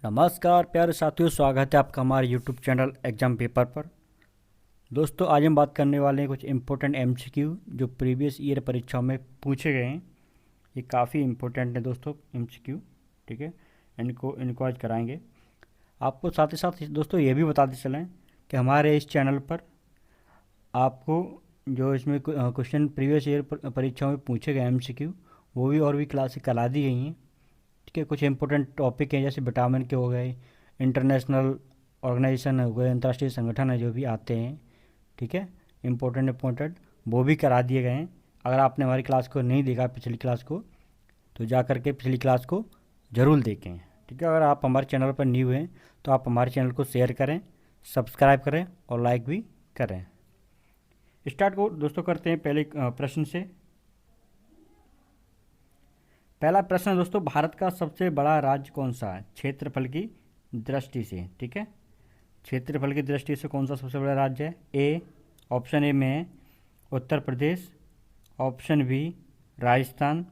नमस्कार प्यारे साथियों, स्वागत है आपका हमारे यूट्यूब चैनल एग्ज़ाम पेपर पर। दोस्तों, आज हम बात करने वाले हैं कुछ इम्पोर्टेंट एमसीक्यू जो प्रीवियस ईयर परीक्षाओं में पूछे गए हैं। ये काफ़ी इम्पोर्टेंट है दोस्तों एमसीक्यू, ठीक है। इनको आज कराएंगे। आपको साथ ही साथ दोस्तों ये भी बताते चलें कि हमारे इस चैनल पर आपको जो इसमें क्वेश्चन प्रीवियस ईयर परीक्षाओं में पूछे गए एमसीक्यू वो भी और भी क्लासेस करा दी गई हैं, ठीक है। कुछ इंपॉर्टेंट टॉपिक हैं जैसे विटामिन के हो गए, इंटरनेशनल ऑर्गेनाइजेशन हो गए, अंतर्राष्ट्रीय संगठन है जो भी आते हैं, ठीक है। इम्पोर्टेंट वो भी करा दिए गए हैं। अगर आपने हमारी क्लास को नहीं देखा पिछली क्लास को तो जा करके पिछली क्लास को ज़रूर देखें, ठीक है। अगर आप हमारे चैनल पर न्यू हैं तो आप हमारे चैनल को शेयर करें, सब्सक्राइब करें और लाइक भी करें। स्टार्ट को दोस्तों करते हैं पहले प्रश्न से। पहला प्रश्न दोस्तों, भारत का सबसे बड़ा राज्य कौन सा है क्षेत्रफल की दृष्टि से, ठीक है। क्षेत्रफल की दृष्टि से कौन सा सबसे बड़ा राज्य है? ए, ऑप्शन ए में है Uttar Pradesh, option B Rajasthan,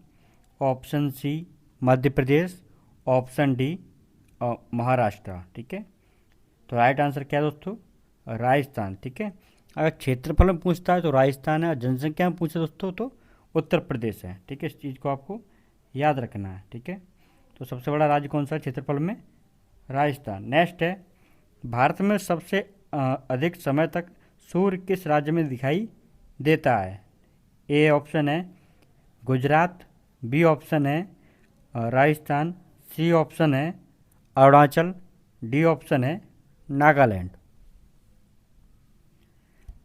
option C Madhya Pradesh, option D Maharashtra, ठीक है। तो राइट आंसर क्या है दोस्तों? राजस्थान, ठीक है। अगर क्षेत्रफल में पूछता है तो राजस्थान है, और जनसंख्या में पूछे दोस्तों तो उत्तर प्रदेश है, ठीक है। इस चीज़ को आपको याद रखना है, ठीक है। तो सबसे बड़ा राज्य कौन सा है क्षेत्रफल में? राजस्थान। नेक्स्ट है, भारत में सबसे अधिक समय तक सूर्य किस राज्य में दिखाई देता है? ए ऑप्शन है गुजरात, बी ऑप्शन है राजस्थान, सी ऑप्शन है अरुणाचल, डी ऑप्शन है नागालैंड।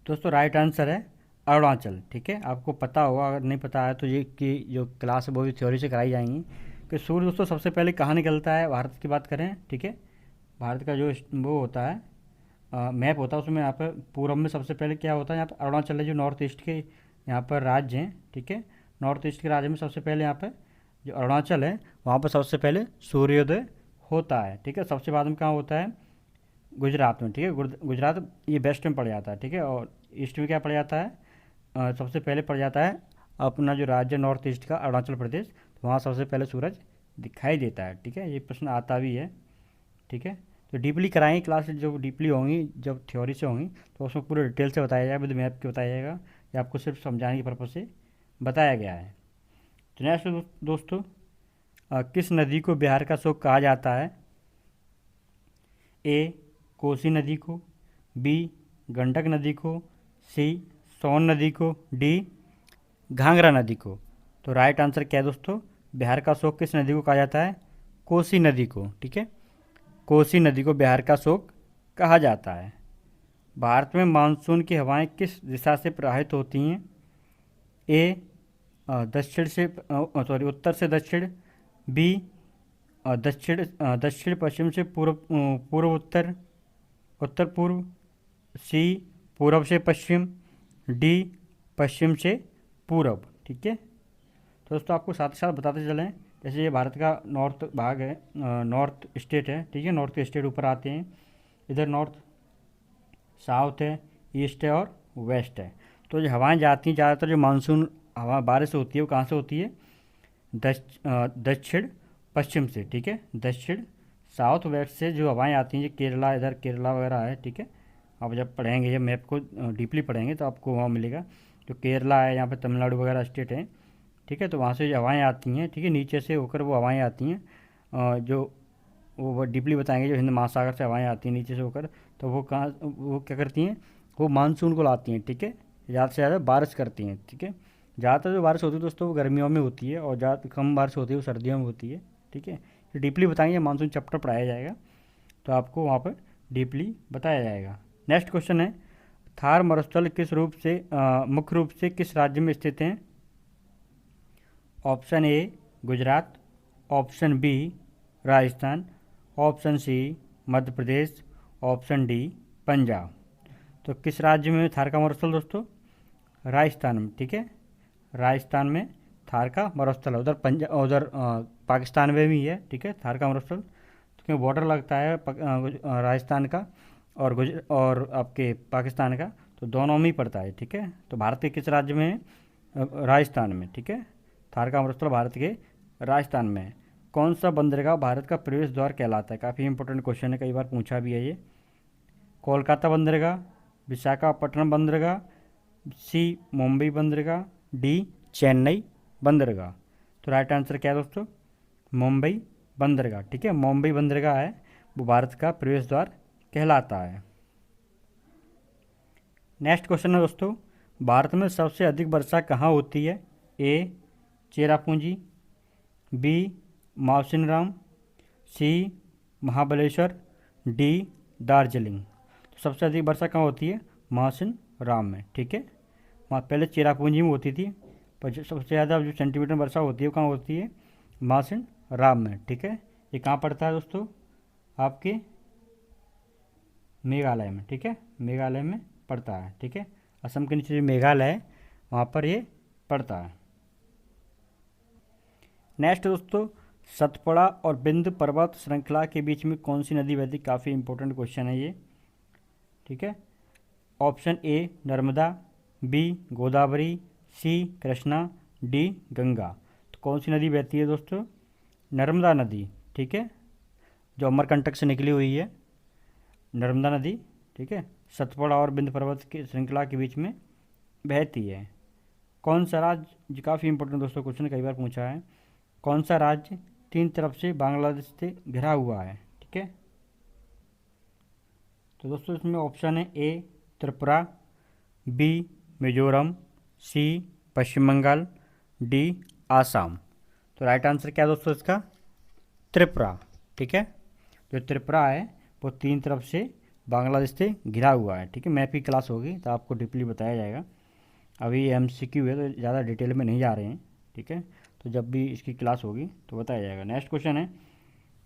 दोस्तों राइट आंसर है अरुणाचल, ठीक है। आपको पता होगा, अगर नहीं पता है तो ये कि जो क्लास है वो भी थ्योरी से कराई जाएंगी कि सूर्य दोस्तों सबसे पहले कहाँ निकलता है। भारत की बात करें, ठीक है। भारत का जो वो होता है मैप होता है उसमें यहाँ पर पूरब में सबसे पहले क्या होता है, यहाँ पर अरुणाचल है जो नॉर्थ ईस्ट के यहाँ पर राज्य हैं, ठीक है। नॉर्थ ईस्ट के राज्य में सबसे पहले यहाँ पर जो अरुणाचल है वहाँ पर सबसे पहले सूर्योदय होता है, ठीक है। सबसे बाद में कहाँ होता है? गुजरात में, ठीक है। गुजरात ये वेस्ट में पड़ जाता है, ठीक है। और ईस्ट में क्या पड़ जाता है? सबसे पहले पड़ जाता है अपना जो राज्य नॉर्थ ईस्ट का अरुणाचल प्रदेश, तो वहाँ सबसे पहले सूरज दिखाई देता है, ठीक है। ये प्रश्न आता भी है, ठीक है। तो डीपली कराएंगे क्लास जो डीपली होंगी, जब थ्योरी से होंगी तो उसमें पूरे डिटेल से बताया जाएगा, विद मैप के बताया जाएगा। ये आपको सिर्फ समझाने के पर्पज़ से बताया गया है। तो नेक्स्ट दोस्तों, किस नदी को बिहार का शोक कहा जाता है? ए कोसी नदी को, बी गंडक नदी को, सी सोन नदी को, डी घाघरा नदी को। तो राइट आंसर क्या है दोस्तों? बिहार का शोक किस नदी को कहा जाता है? कोसी नदी को, ठीक है। कोसी नदी को बिहार का शोक कहा जाता है। भारत में मानसून की हवाएं किस दिशा से प्रवाहित होती हैं? ए दक्षिण से सॉरी उत्तर से दक्षिण, बी दक्षिण पश्चिम से पूर्व उत्तर, उत्तर पूर्व, सी पूर्व से पश्चिम, डी पश्चिम से पूर्व, ठीक है। तो दोस्तों आपको साथ ही साथ बताते चलें, जैसे ये भारत का नॉर्थ भाग है, नॉर्थ स्टेट है, ठीक है। नॉर्थ स्टेट ऊपर आते हैं, इधर नॉर्थ साउथ है, ईस्ट है और वेस्ट है। तो जो हवाएं जाती हैं ज़्यादातर, जो मानसून हवा बारिश होती है वो कहाँ से होती है? दक्षिण पश्चिम से, ठीक है। दक्षिण साउथ वेस्ट से जो हवाएं आती हैं, जो केरला, इधर केरला वगैरह है, ठीक है। आप जब पढ़ेंगे, जब मैप को डीपली पढ़ेंगे तो आपको वहाँ मिलेगा जो केरला है, यहाँ पे तमिलनाडु वगैरह स्टेट हैं, ठीक है। तो वहाँ से जो हवाएं आती हैं, ठीक है, नीचे से होकर वो हवाएं आती हैं, जो वो डीपली बताएंगे, जो हिंद महासागर से हवाएं आती हैं नीचे से होकर, तो वो क्या करती हैं? वो मानसून को लाती हैं, ठीक है। ज़्यादा से ज़्यादा बारिश करती हैं, ठीक है। ज़्यादातर जो बारिश होती है दोस्तों वो गर्मियों में होती है, और ज़्यादा कम बारिश होती है वो सर्दियों में होती है, ठीक है। तो डीपली बताएंगे, मानसून चैप्टर पढ़ाया जाएगा तो आपको वहाँ पर डीपली बताया जाएगा। नेक्स्ट क्वेश्चन है, थार मरुस्थल किस रूप से मुख्य रूप से किस राज्य में स्थित हैं? Option A Gujarat, option B Rajasthan, option C Madhya Pradesh, option D Punjab. तो किस राज्य में थार का मरुस्थल दोस्तों? राजस्थान में, ठीक है। राजस्थान में थार का मरुस्थल है। उधर उधर पाकिस्तान में भी है, ठीक है, थार का मरुस्थल, तो क्योंकि बॉर्डर लगता है राजस्थान का और आपके पाकिस्तान का, तो दोनों में ही पड़ता है, ठीक है। तो भारत के किस राज्य में है? राजस्थान में, ठीक है। थार का मरुस्थल भारत के राजस्थान में है। कौन सा बंदरगाह भारत का प्रवेश द्वार कहलाता है? काफ़ी इंपॉर्टेंट क्वेश्चन है, कई बार पूछा भी है ये। कोलकाता बंदरगाह, विशाखापट्टनम बंदरगाह, सी मुंबई बंदरगाह, डी चेन्नई बंदरगाह। तो राइट आंसर क्या है दोस्तों? मुंबई बंदरगाह। ठीक है, मुंबई बंदरगाह है वो भारत का प्रवेश द्वार कहलाता है। नेक्स्ट क्वेश्चन है दोस्तों, भारत में सबसे अधिक वर्षा कहाँ होती है? ए चेरापूंजी, बी मावसिनराम, सी महाबलेश्वर, डी दार्जिलिंग। तो सबसे अधिक वर्षा कहाँ होती है? मावसिनराम में। ठीक है, वहाँ पहले चेरापूंजी में होती थी, पर सबसे ज़्यादा जो सेंटीमीटर वर्षा होती है वो कहाँ होती है? मावसिनराम में। ठीक है, ये कहाँ पड़ता है दोस्तों? आपके मेघालय में। ठीक है, मेघालय में पड़ता है। ठीक है, असम के नीचे जो मेघालय है वहाँ पर ये पड़ता है। नेक्स्ट दोस्तों, सतपुड़ा और बिंद पर्वत श्रृंखला के बीच में कौन सी नदी बहती? काफ़ी इंपॉर्टेंट क्वेश्चन है ये। ठीक है, option A Narmada, B Godavari, C Krishna, D Ganga. तो कौन सी नदी बहती है दोस्तों? नर्मदा नदी। ठीक है, जो अमरकंटक से निकली हुई है नर्मदा नदी। ठीक है, सतपुड़ा और बिंद पर्वत की श्रृंखला के बीच में बहती है। कौन सा राज्य, काफ़ी इंपॉर्टेंट दोस्तों क्वेश्चन, कई बार पूछा है, कौन सा राज्य तीन तरफ से बांग्लादेश से घिरा हुआ है? ठीक है, तो दोस्तों इसमें ऑप्शन है ए त्रिपुरा, बी मिजोरम, सी पश्चिम बंगाल, डी आसाम। तो राइट आंसर क्या है दोस्तों इसका? त्रिपुरा। ठीक है, जो त्रिपुरा है वो तीन तरफ से बांग्लादेश से घिरा हुआ है। ठीक है, मैप की क्लास होगी तो आपको डीपली बताया जाएगा, अभी MCQ है तो ज़्यादा डिटेल में नहीं जा रहे हैं। ठीक है, तो जब भी इसकी क्लास होगी तो बताया जाएगा। नेक्स्ट क्वेश्चन है,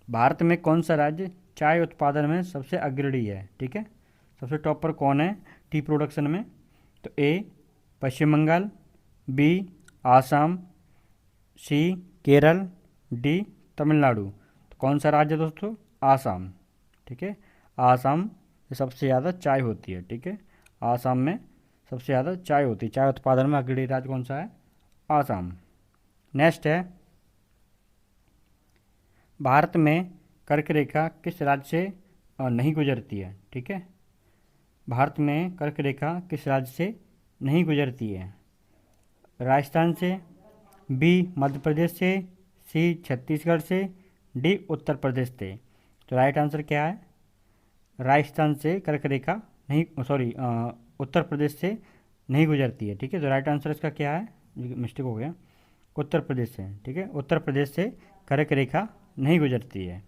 भारत में कौन सा राज्य चाय उत्पादन में सबसे अग्रणी है? ठीक है, सबसे टॉप पर कौन है टी प्रोडक्शन में? तो ए पश्चिम बंगाल, बी आसाम, सी केरल, डी तमिलनाडु। तो कौन सा राज्य है दोस्तों? आसाम। ठीक है, आसाम में सबसे ज़्यादा चाय होती है। ठीक है, आसाम में सबसे ज़्यादा चाय होती है, चाय उत्पादन में अग्रणी राज्य कौन सा है? आसाम। नेक्स्ट है, भारत में कर्क रेखा किस राज्य से नहीं गुजरती है? ठीक है, भारत में कर्क रेखा किस राज्य से नहीं गुजरती है? राजस्थान से, बी मध्य प्रदेश से, सी छत्तीसगढ़ से, डी उत्तर प्रदेश से। तो राइट आंसर क्या है? राजस्थान से कर्क रेखा नहीं, सॉरी उत्तर प्रदेश से नहीं गुजरती है। ठीक है, तो राइट आंसर इसका क्या है? मिस्टेक हो गया, उत्तर प्रदेश से। ठीक है, उत्तर प्रदेश से कर्क रेखा नहीं गुजरती है।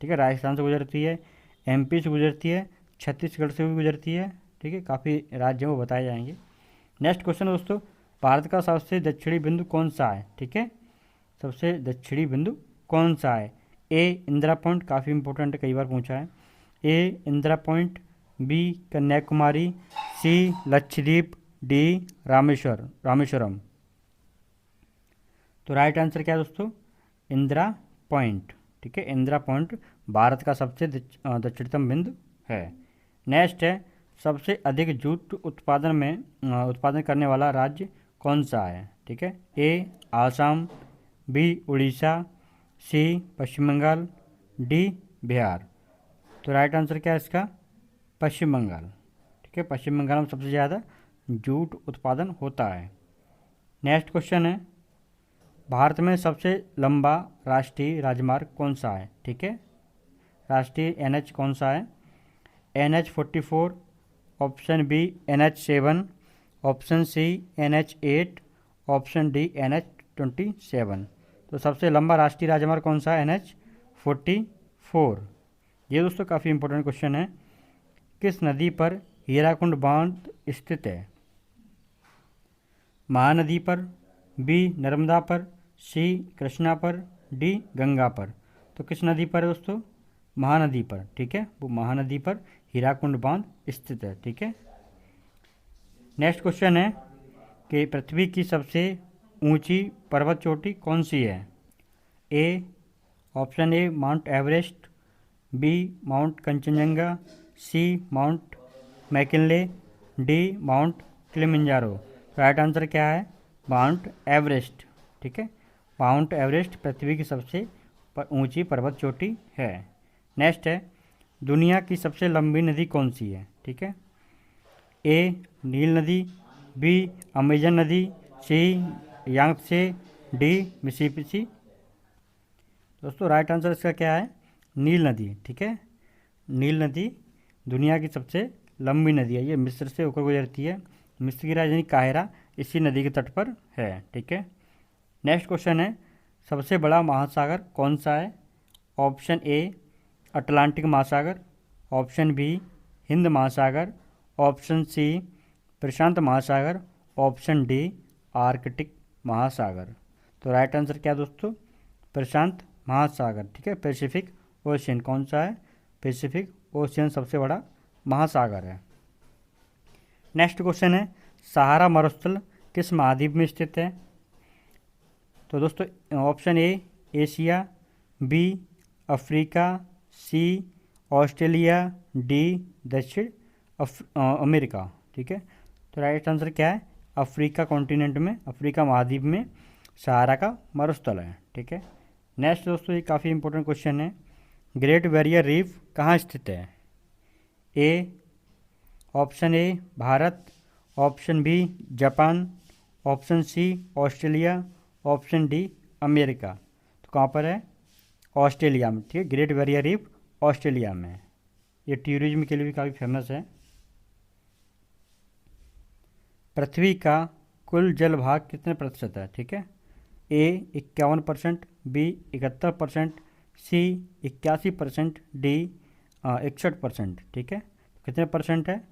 ठीक है, राजस्थान से गुजरती है, MP से गुजरती है, छत्तीसगढ़ से भी गुजरती है। ठीक है, काफ़ी राज्य वो बताए जाएंगे। नेक्स्ट क्वेश्चन दोस्तों, भारत का सबसे दक्षिणी बिंदु कौन सा है? ठीक है, सबसे दक्षिणी बिंदु कौन सा है? ए इंदिरा पॉइंट, काफ़ी इंपॉर्टेंट है, कई बार पूछा है। ए इंदिरा पॉइंट, बी कन्याकुमारी, सी लक्षद्वीप, डी रामेश्वरम। तो राइट आंसर क्या है दोस्तों? इंदिरा पॉइंट। ठीक है, इंदिरा पॉइंट भारत का सबसे दक्षिणतम बिंदु है। नेक्स्ट है, सबसे अधिक जूट उत्पादन करने वाला राज्य कौन सा है? ठीक है, ए आसाम, बी उड़ीसा, सी पश्चिम बंगाल, डी बिहार। तो राइट आंसर क्या है इसका? पश्चिम बंगाल। ठीक है, पश्चिम बंगाल में सबसे ज़्यादा जूट उत्पादन होता है। नेक्स्ट क्वेश्चन है, भारत में सबसे लंबा राष्ट्रीय राजमार्ग कौन सा है? ठीक है, राष्ट्रीय NH कौन सा है? NH44, option B NH7, option C NH8, option D NH27। तो सबसे लंबा राष्ट्रीय राजमार्ग कौन सा है? NH44। ये दोस्तों काफ़ी इंपॉर्टेंट क्वेश्चन है, किस नदी पर हीराकुंड बांध स्थित है? महानदी पर, बी नर्मदा पर, सी कृष्णा पर, डी गंगा पर। तो किस नदी पर है दोस्तों? महानदी पर। ठीक है, वो महानदी पर हीराकुंड बांध स्थित है। ठीक है, नेक्स्ट क्वेश्चन है कि पृथ्वी की सबसे ऊंची पर्वत चोटी कौन सी है? A option A Mount Everest, B Mount Kanchenjunga, C Mount McKinley, D Mount Kilimanjaro. Right answer क्या है? Mount Everest. ठीक है, माउंट एवरेस्ट पृथ्वी की सबसे पर ऊंची पर्वत चोटी है। नेक्स्ट है, दुनिया की सबसे लंबी नदी कौन सी है? ठीक है, ए नील नदी, बी अमेजन नदी, सी यांगत्से, डी मिसिसिपी। दोस्तों राइट आंसर इसका क्या है? नील नदी। ठीक है, नील नदी दुनिया की सबसे लंबी नदी है। ये मिस्र से होकर गुजरती है। मिस्र की राजधानी काहिरा इसी नदी के तट पर है। ठीक है, नेक्स्ट क्वेश्चन है, सबसे बड़ा महासागर कौन सा है? ऑप्शन ए अटलांटिक महासागर, ऑप्शन बी हिंद महासागर, ऑप्शन सी प्रशांत महासागर, ऑप्शन डी आर्कटिक महासागर। तो राइट आंसर क्या दोस्तों? प्रशांत महासागर। ठीक है, पैसिफिक ओशियन कौन सा है? पैसिफिक ओशियन सबसे बड़ा महासागर है। नेक्स्ट क्वेश्चन है, सहारा मरुस्थल किस महाद्वीप में स्थित है? तो दोस्तों option A Asia, B Africa, C Australia, D दक्षिण अमेरिका। ठीक है, तो राइट आंसर क्या है? अफ्रीका कॉन्टिनेंट में, अफ्रीका महाद्वीप में सहारा का मरुस्थल है। ठीक है, नेक्स्ट दोस्तों ये काफ़ी इंपॉर्टेंट क्वेश्चन है, ग्रेट बैरियर रीफ कहाँ स्थित है? A option A Bharat, option B Japan, option C Australia, option D America. तो कहाँ पर है? ऑस्ट्रेलिया में। ठीक है, ग्रेट बैरियर रीफ ऑस्ट्रेलिया में है। ये टूरिज्म के लिए भी काफ़ी फेमस है। पृथ्वी का कुल जल भाग कितने प्रतिशत है? ठीक है, ए 51%, बी 71%, सी 81%, डी 61%। ठीक है, कितने परसेंट है?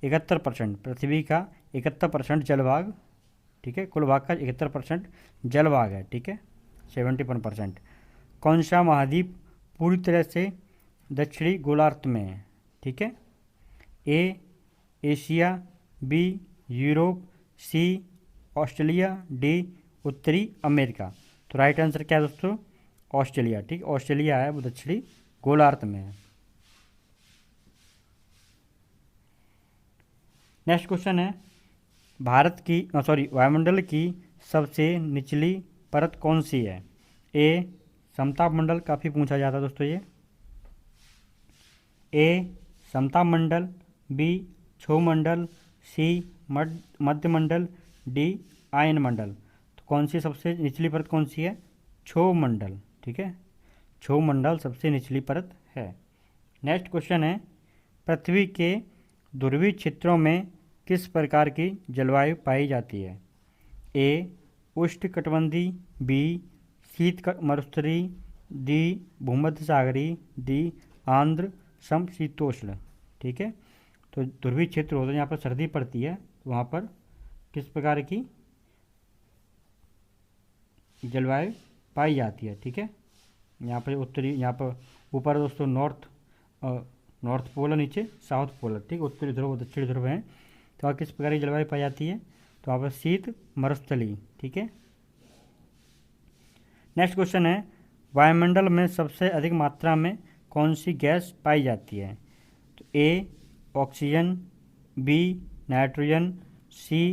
71%। पृथ्वी का 71% जलभाग। ठीक है, कुल भाग का 71% जलभाग है। ठीक है, 71%। कौन सा महाद्वीप पूरी तरह से दक्षिणी गोलार्ध में है? ठीक है, A Asia, B Europe, C Australia, D उत्तरी अमेरिका। तो राइट आंसर क्या है दोस्तों? ऑस्ट्रेलिया। ठीक, ऑस्ट्रेलिया है वो दक्षिणी गोलार्ध में है। नेक्स्ट क्वेश्चन है, भारत की वायुमंडल की सबसे निचली परत कौन सी है? ए समताप मंडल, काफ़ी पूछा जाता है दोस्तों ये। ए समताप मंडल, बी क्षोभ मंडल, सी मध्य मंडल, डी आयन मंडल। तो कौन सी सबसे निचली परत कौन सी है? क्षोभ मंडल। ठीक है, क्षोभ मंडल सबसे निचली परत है। नेक्स्ट क्वेश्चन है, पृथ्वी के ध्रुवीय क्षेत्रों में किस प्रकार की जलवायु पाई जाती है? ए उष्णकटिबंधीय, बी शीत मरुस्थलीय, डी भूमध्य सागरीय, डी आर्द्र समशीतोष्ण। ठीक है, तो ध्रुवीय क्षेत्र होता है यहाँ पर सर्दी पड़ती है, तो वहाँ पर किस प्रकार की जलवायु पाई जाती है? ठीक है, यहाँ पर उत्तरी, यहाँ पर ऊपर दोस्तों नॉर्थ पोल है, नीचे साउथ पोल है। ठीक, उत्तरी ध्रुव दक्षिणी ध्रुव है। तो वहाँ किस प्रकार की जलवायु पाई जाती है? तो वहाँ पर शीत मरुस्थलीय। ठीक है, नेक्स्ट क्वेश्चन है, वायुमंडल में सबसे अधिक मात्रा में कौन सी गैस पाई जाती है? तो A oxygen, B nitrogen, C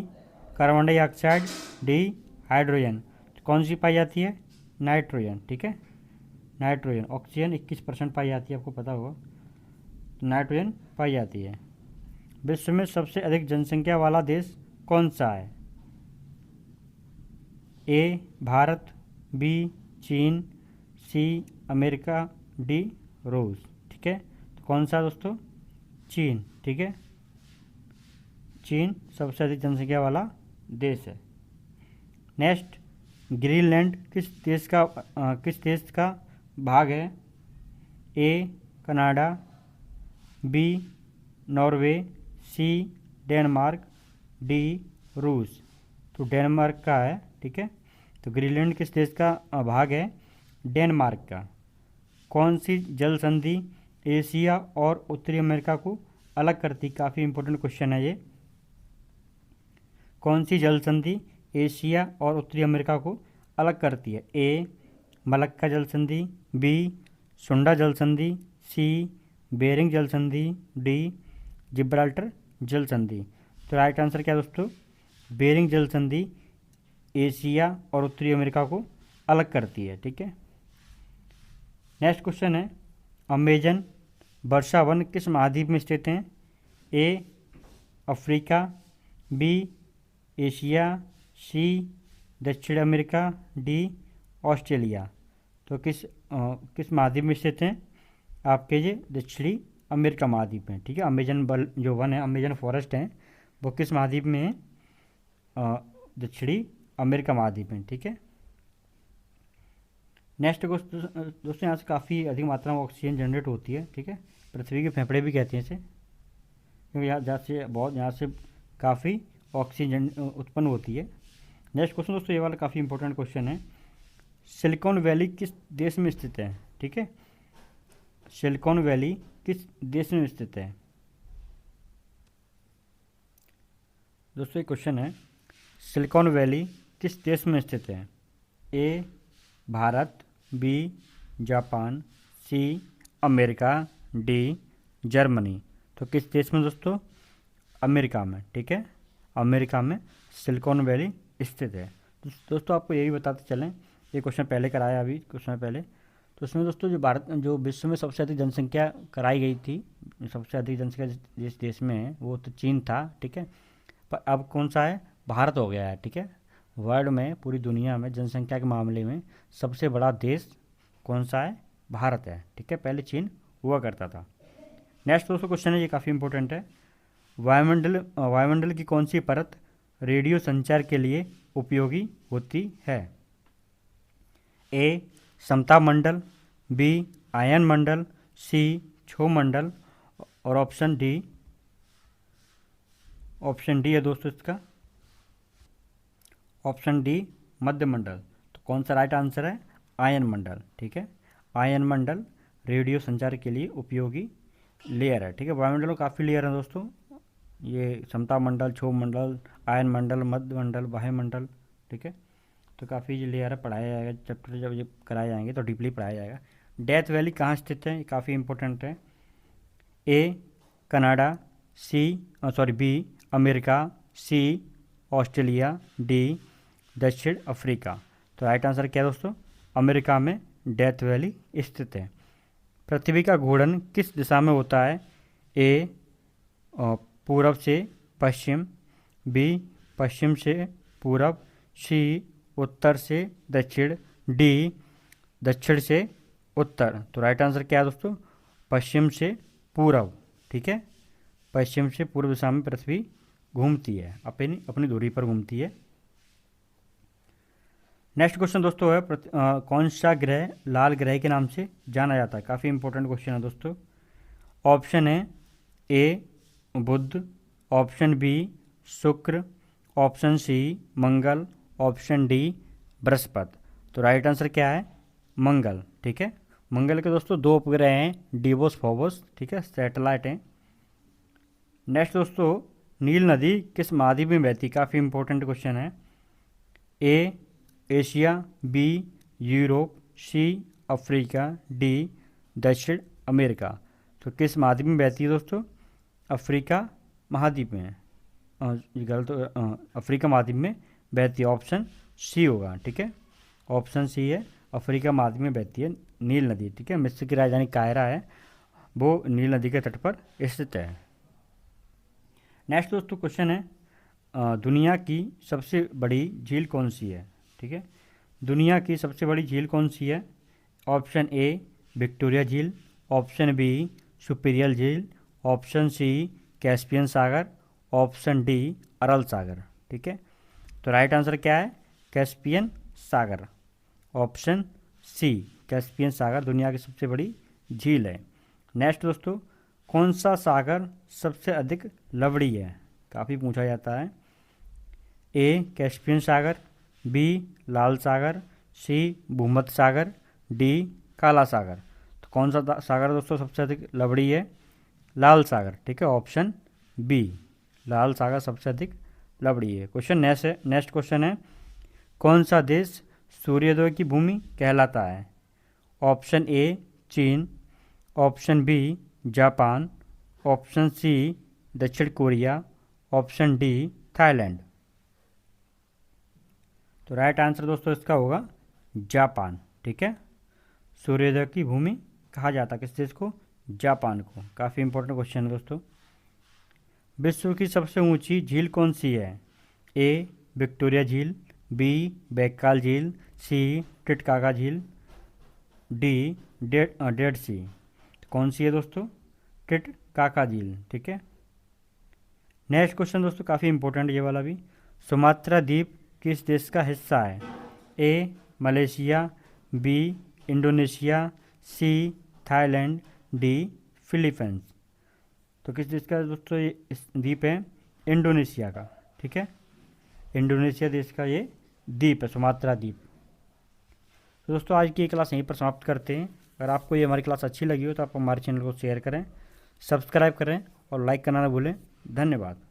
carbon dioxide, D hydrogen. तो कौन सी पाई जाती है? नाइट्रोजन। ठीक है, नाइट्रोजन। ऑक्सीजन 21% पाई जाती है, आपको पता होगा। तो नाइट्रोजन पाई जाती है। विश्व में सबसे अधिक जनसंख्या वाला देश कौन सा है? ए भारत, बी चीन, सी अमेरिका, डी रूस। ठीक है, तो कौन सा दोस्तों? चीन। ठीक है, चीन सबसे अधिक जनसंख्या वाला देश है। नेक्स्ट, ग्रीनलैंड किस देश का भाग है? A Canada, B Norway, C Denmark, D रूस। तो डेनमार्क का है। ठीक है, तो ग्रीनलैंड किस देश का भाग है? डेनमार्क का। कौन सी जल संधि एशिया और उत्तरी अमेरिका को अलग करती? काफ़ी इंपॉर्टेंट क्वेश्चन है ये। कौन सी जल संधि एशिया और उत्तरी अमेरिका को अलग करती है? ए मलक्का जल संधि, बी सुंडा जल संधि, सी बेरिंग जल संधि, डी जिब्राल्टर जल संधि। तो राइट आंसर क्या है दोस्तों? बेरिंग जल संधि एशिया और उत्तरी अमेरिका को अलग करती है। ठीक है, नेक्स्ट क्वेश्चन है, अमेजन वर्षा वन किस महाद्वीप में स्थित हैं? ए अफ्रीका, बी एशिया, सी दक्षिण अमेरिका, डी ऑस्ट्रेलिया। तो किस महाद्वीप में स्थित हैं आपके? ये दक्षिणी अमेरिका महाद्वीप में, ठीक है। अमेजन जो वन है, अमेजन फॉरेस्ट है, वो किस महाद्वीप में है? दक्षिणी अमेरिका महाद्वीप में, ठीक है। नेक्स्ट दोस्तों, यहाँ से काफ़ी अधिक मात्रा में ऑक्सीजन जनरेट होती है, ठीक है। पृथ्वी के फेफड़े भी कहते हैं इसे, क्योंकि यहाँ से काफ़ी ऑक्सीजन उत्पन्न होती है। नेक्स्ट क्वेश्चन दोस्तों, ये वाला काफ़ी इंपॉर्टेंट क्वेश्चन है, सिलिकॉन वैली किस देश में स्थित है? ठीक है, सिलिकॉन वैली किस देश में स्थित है? दोस्तों ये क्वेश्चन है, सिलिकॉन वैली किस देश में स्थित है? A Bharat, B Japan, C America, D Germany. तो किस देश में दोस्तों? अमेरिका में, ठीक है। अमेरिका में सिलिकॉन वैली स्थित है। तो दोस्तों आपको यही बताते चलें, ये क्वेश्चन पहले कराया अभी कुछ समय पहले, तो उसमें दोस्तों जो विश्व में सबसे अधिक जनसंख्या कराई गई थी, सबसे अधिक जनसंख्या जिस देश में है वो तो चीन था, ठीक है। पर अब कौन सा है? भारत हो गया है, ठीक है। वर्ल्ड में, पूरी दुनिया में जनसंख्या के मामले में सबसे बड़ा देश कौन सा है? भारत है, ठीक है। पहले चीन हुआ करता था। नेक्स्ट दोस्तों क्वेश्चन है, ये काफ़ी इंपॉर्टेंट है, वायुमंडल की कौन सी परत रेडियो संचार के लिए उपयोगी होती है? ए समताप मंडल, बी आयन मंडल, सी क्षोभ मंडल, और ऑप्शन डी है दोस्तों इसका, ऑप्शन डी मध्य मंडल। तो कौन सा राइट आंसर है? आयन मंडल, ठीक है। आयन मंडल रेडियो संचार के लिए उपयोगी लेयर है, ठीक है। वायुमंडल में काफ़ी लेयर हैं दोस्तों, ये समताप मंडल, क्षोभ मंडल, आयन मंडल, मध्य मंडल, वायुमंडल, ठीक है। तो काफ़ी ये लेयर है, पढ़ाया जाएगा चैप्टर जब ये कराए जाएंगे तो डीपली पढ़ाया जाएगा। डेथ वैली कहाँ स्थित है? ये काफ़ी इंपॉर्टेंट है। A Canada, B America, C Australia, D दक्षिण अफ्रीका। तो राइट आंसर क्या है दोस्तों? अमेरिका में डेथ वैली स्थित है। पृथ्वी का घूर्णन किस दिशा में होता है? ए पूरब से पश्चिम, बी पश्चिम से पूरब, सी उत्तर से दक्षिण, डी दक्षिण से उत्तर। तो राइट आंसर क्या है दोस्तों? पश्चिम से पूरब, ठीक है। पश्चिम से पूर्व दिशा में पृथ्वी घूमती है, अपनी दूरी पर घूमती है। नेक्स्ट क्वेश्चन दोस्तों है, कौन सा ग्रह लाल ग्रह के नाम से जाना जाता है? काफ़ी इंपॉर्टेंट क्वेश्चन है दोस्तों। ऑप्शन है ए बुध, ऑप्शन बी शुक्र, ऑप्शन सी मंगल, ऑप्शन डी बृहस्पति। तो राइट आंसर क्या है? मंगल, ठीक है। मंगल के दोस्तों 2 उपग्रह हैं, डिवोस फोबोस, ठीक है, सैटेलाइट हैं। नेक्स्ट दोस्तों, नील नदी किस महाद्वीप में बहती? काफ़ी इंपॉर्टेंट क्वेश्चन है। A Asia, B Europe, C Africa, D दक्षिण अमेरिका। तो किस महाद्वीप में बहती है दोस्तों? अफ्रीका महाद्वीप में, गलत, अफ्रीका महाद्वीप में बहती है। ऑप्शन सी होगा, ठीक है। ऑप्शन सी है, अफ्रीका महाद्वीप में बहती है नील नदी, ठीक है। मिस्र की राजधानी कायरा है, वो नील नदी के तट पर स्थित है। नेक्स्ट दोस्तों क्वेश्चन है, दुनिया की सबसे बड़ी झील कौन सी है? ठीक है, दुनिया की सबसे बड़ी झील कौन सी है? ऑप्शन ए विक्टोरिया झील, ऑप्शन बी सुपीरियल झील, ऑप्शन सी कैस्पियन सागर, ऑप्शन डी अरल सागर, ठीक है। तो राइट आंसर क्या है? कैस्पियन सागर, ऑप्शन सी कैस्पियन सागर दुनिया की सबसे बड़ी झील है। नेक्स्ट दोस्तों, कौन सा सागर सबसे अधिक लवड़ी है? काफ़ी पूछा जाता है। ए कैस्पियन सागर, बी लाल सागर, सी भूमध्य सागर, डी काला सागर। तो कौन सा सागर दोस्तों सबसे अधिक लवड़ी है? लाल सागर, ठीक है, ऑप्शन बी लाल सागर सबसे अधिक लवड़ी है। नेक्स्ट क्वेश्चन है, कौन सा देश सूर्योदय की भूमि कहलाता है? ऑप्शन ए चीन, option B Japan, option C दक्षिण कोरिया, ऑप्शन डी थाईलैंड। तो राइट आंसर दोस्तों इसका होगा जापान, ठीक है। सूर्योदय की भूमि कहा जाता है किस देश को? जापान को। काफ़ी इंपॉर्टेंट क्वेश्चन है दोस्तों। विश्व की सबसे ऊंची झील कौन सी है? ए विक्टोरिया झील, बी बैकाल झील, सी टिटकाका झील, डी डेड सी। तो कौन सी है दोस्तों? टिटकाका झील। ठीक है। नेक्स्ट क्वेश्चन दोस्तों काफ़ी इंपॉर्टेंट ये वाला भी। सुमात्रा द्वीप किस देश का हिस्सा है? A Malaysia, B Indonesia, C Thailand, D Philippines. तो किस देश का दोस्तों ये द्वीप है? इंडोनेशिया का। ठीक है, इंडोनेशिया देश का ये द्वीप है, सुमात्रा द्वीप। तो दोस्तों आज की ये क्लास यहीं पर समाप्त करते हैं। अगर आपको ये हमारी क्लास अच्छी लगी हो तो आप हमारे चैनल को शेयर करें, सब्सक्राइब करें और लाइक करना ना भूलें। धन्यवाद।